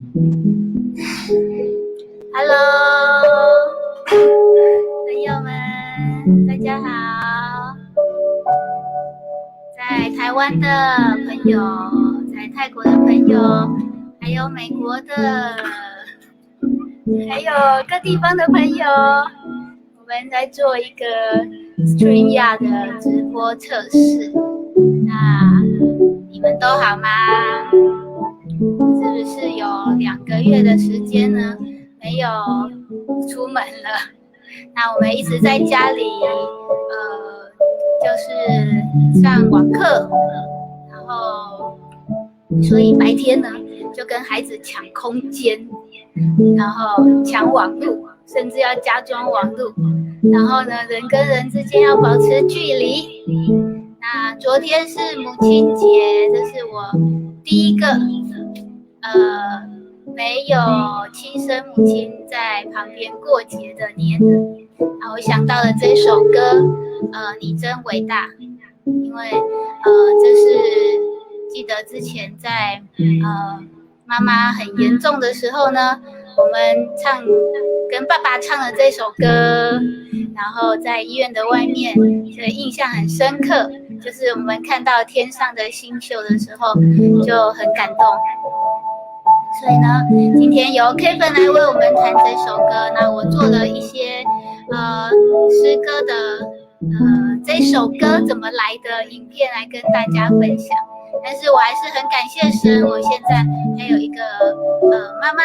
Hello，朋友们，大家好。在台湾的朋友，在泰国的朋友，还有美国的，还有各地方的朋友，我们在做一个 StreamYard 的直播测试。那你们都好吗？是不是有2个月的时间呢，没有出门了？那我们一直在家里，就是上网课，然后所以白天呢就跟孩子抢空间，然后抢网路，甚至要加装网路，然后呢人跟人之间要保持距离。那昨天是母亲节，这是我第一个没有亲生母亲在旁边过节的年。然后我想到了这首歌，你真伟大，因为这是记得之前在妈妈很严重的时候呢，我们跟爸爸唱了这首歌，然后在医院的外面，所以印象很深刻。就是我们看到天上的星宿的时候，就很感动。所以呢，今天由 Kevin 来为我们弹这首歌。那我做了一些诗歌的这首歌怎么来的影片来跟大家分享。但是我还是很感谢神，我现在还有一个妈妈，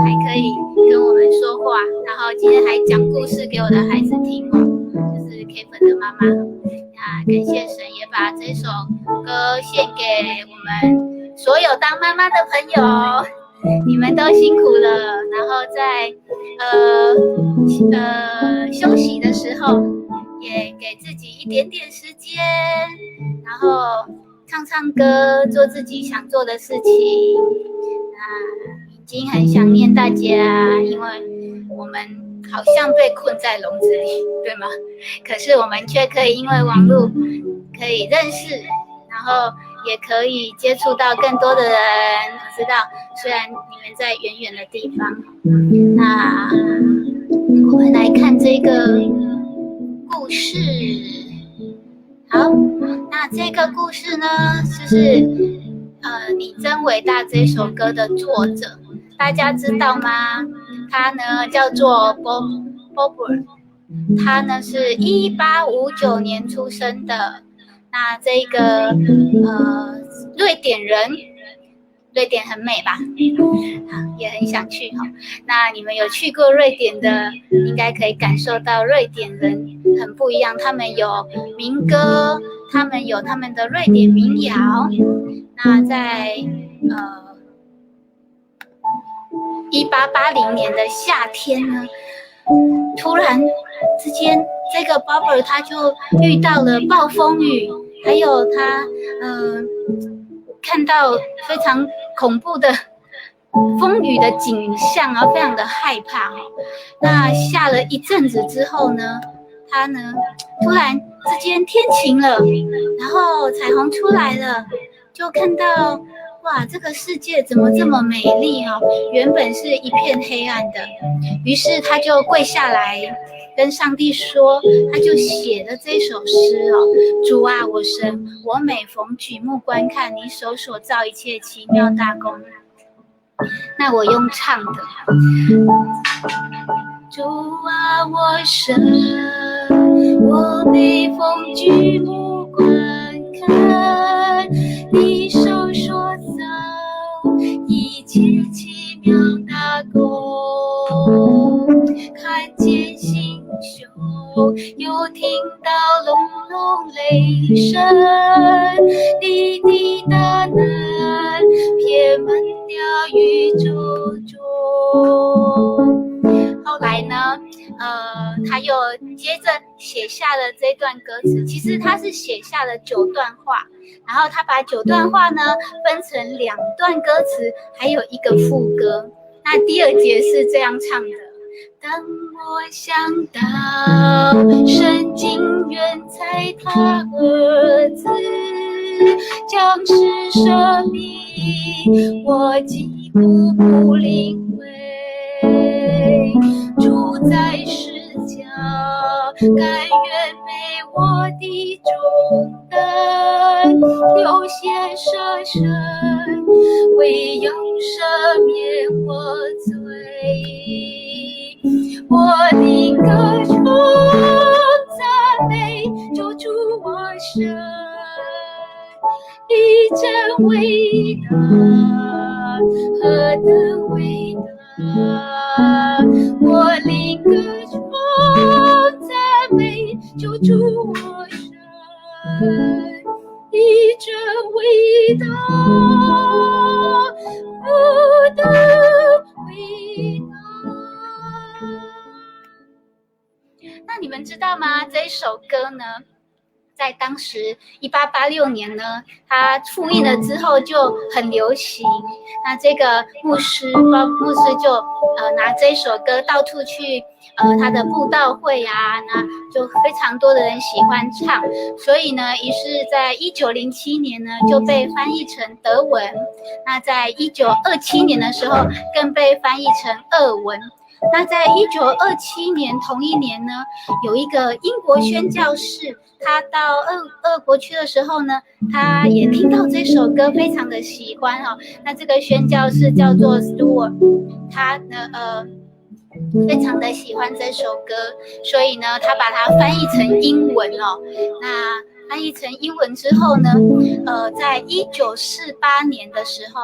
还可以跟我们说话，然后今天还讲故事给我的孩子听哦，就是 Kevin 的妈妈。那感谢神也把这首歌献给我们所有当妈妈的朋友，你们都辛苦了。然后在休息的时候，也给自己一点点时间，然后唱唱歌，做自己想做的事情。已经很想念大家，因为我们好像被困在笼子里，对吗？可是我们却可以因为网络可以认识，然后也可以接触到更多的人。我知道，虽然你们在远远的地方，那我们来看这个故事。好，那这个故事呢，就是你真伟大这首歌的作者，大家知道吗？他呢叫做 Bob， 他呢是1859年出生的。那这个瑞典人，瑞典很美吧？也很想去哈。那你们有去过瑞典的，应该可以感受到瑞典人很不一样。他们有民歌，他们有他们的瑞典民谣。那在1880年的夏天呢，突然之间，这个 Bob 他就遇到了暴风雨，还有他看到非常恐怖的风雨的景象，然后非常的害怕。那下了一阵子之后呢，他呢突然之间天晴了，然后彩虹出来了，就看到哇，这个世界怎么这么美丽哦？原本是一片黑暗的，于是他就跪下来跟上帝说，他就写了这首诗哦。主啊，我神，我每逢举目观看你手所造一切奇妙大功。那我用唱的。主啊，我神，我每逢举目观看你手所造一切奇妙大功，看见星宿，又听到隆隆雷声，滴滴答答遍满了宇宙中。后来呢，他又接着写下了这段歌词。其实他是写下了9段话，然后他把9段话呢分成2段歌词，还有一个副歌。那第2节是这样唱的：当我想到神竟远在他儿子将是生命，我极一步步领会，主在世家，甘愿背我的重担，流血舍身，为要赦免我罪。我领歌唱赞美救主我神，你真伟大，何等伟大！我领歌唱赞美救主我神，你真伟大，何等伟大！那你们知道吗？这一首歌呢，在当时1886年呢，它复印了之后就很流行。那这个牧师就拿这首歌到处去他的布道会啊，那就非常多的人喜欢唱，所以呢，于是在1907年呢就被翻译成德文。那在1927年的时候更被翻译成俄文。那在1927年同一年呢，有一个英国宣教士，他到俄国去的时候呢，他也听到这首歌，非常的喜欢哦。那这个宣教士叫做 Stuart， 他呢非常的喜欢这首歌，所以呢，他把它翻译成英文哦。那翻译成英文之后呢，在1948年的时候，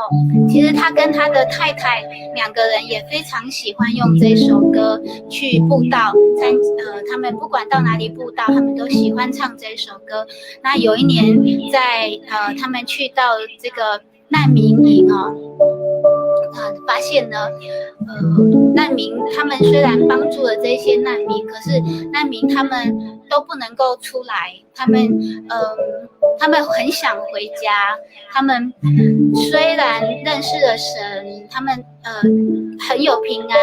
其实他跟他的太太两个人也非常喜欢用这首歌去布道，他们不管到哪里布道，他们都喜欢唱这首歌。那有一年在他们去到这个难民营哦，发现呢，难民他们虽然帮助了这些难民，可是难民他们都不能够出来，他们很想回家，他们虽然认识了神，他们很有平安，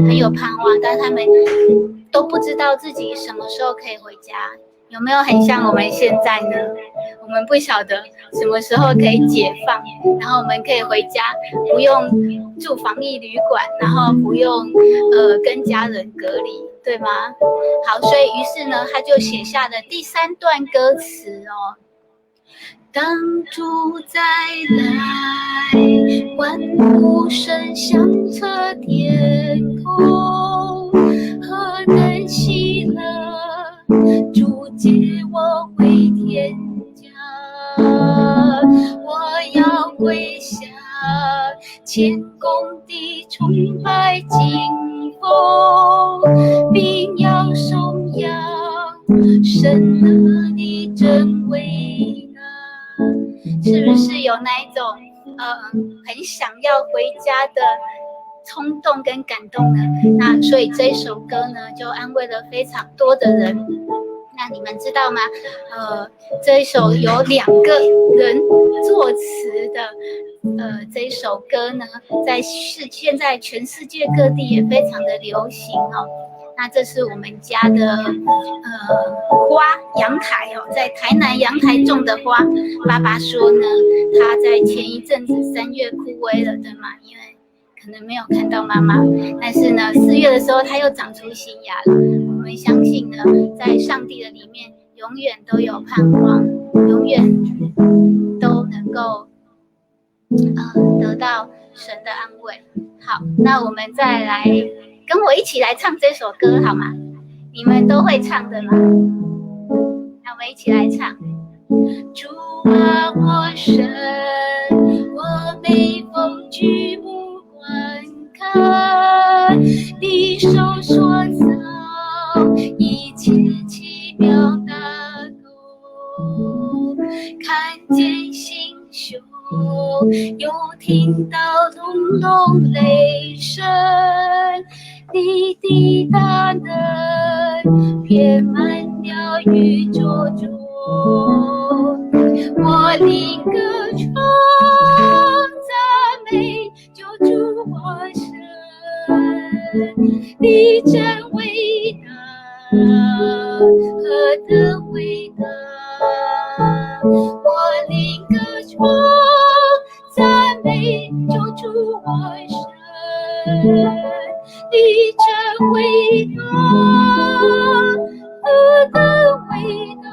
很有盼望，但他们都不知道自己什么时候可以回家。有没有很像我们现在呢？我们不晓得什么时候可以解放，然后我们可以回家，不用住防疫旅馆，然后不用跟家人隔离，对吗？好，所以于是呢，他就写下了第3段歌词哦。当主再来，万物声响彻天空，何等喜乐！主接我回天家，我要归下，谦恭地崇拜敬奉，并要颂扬神啊，你真伟大。是不是有那一种很想要回家的冲动跟感动呢？那所以这首歌呢，就安慰了非常多的人。那你们知道吗？这一首有2个人作词的，这一首歌呢，现在全世界各地也非常的流行哦。那这是我们家的花阳台哦，在台南阳台种的花。爸爸说呢，他在前一阵子3月枯萎了，对吗？因为可能没有看到妈妈，但是呢，4月的时候它又长出新芽了。我们相信呢，在上帝的里面，永远都有盼望，永远都能够得到神的安慰。好，那我们再来跟我一起来唱这首歌好吗？你们都会唱的吗？那我们一起来唱。主啊，我神，我每逢举目观看，你手所造一切奇妙大功，看见星宿，又听到隆隆雷声，你的大能遍满了宇宙中，我领歌唱赞美救主我神，你真伟大，何等伟大！我领歌唱赞美救主我你真伟大，何等伟大！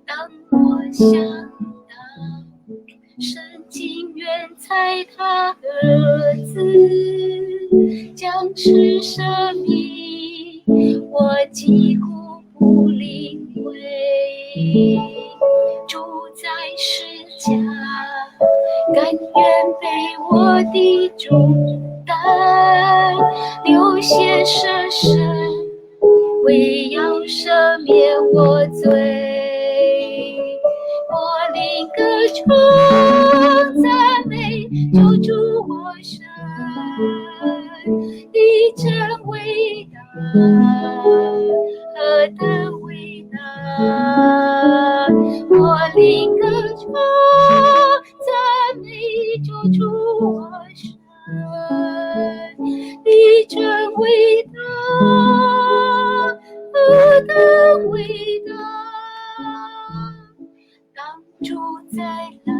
当我想到神情远在他儿子将世舍命，我几乎不领会。住在世家，甘愿背我的重担，流血舍身，为要赦免我罪。我领歌唱赞美救主我神，你真伟大，何等伟大！我领歌唱赞美救主我神，你真伟大，何等伟大！当主再来，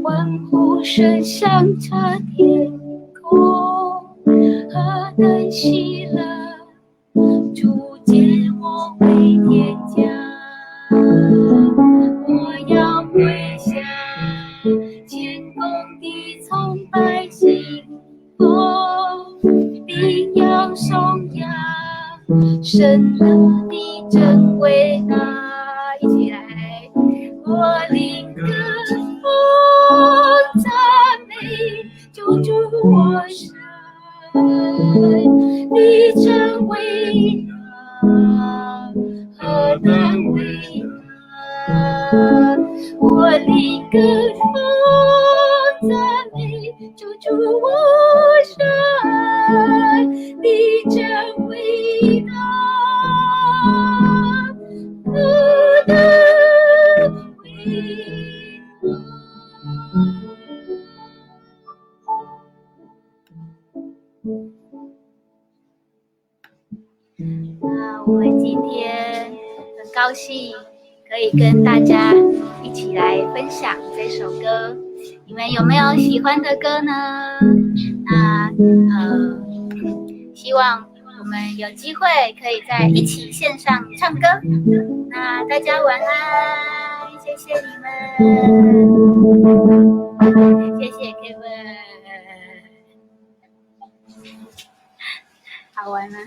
欢呼声响彻天空，何等喜乐！主接我回天家，我要跪下，谦恭地从百姓中，并要颂扬神的真伟大。一起来，我领歌赞美救主我神，你真伟大，何等伟大！我领歌赞美救主我神，你真伟大，何等伟大！那我们今天很高兴可以跟大家一起来分享这首歌，你们有没有喜欢的歌呢？那希望我们有机会可以在一起线上唱歌。那大家晚安，谢谢你们，谢谢 Kevin， 好玩吗？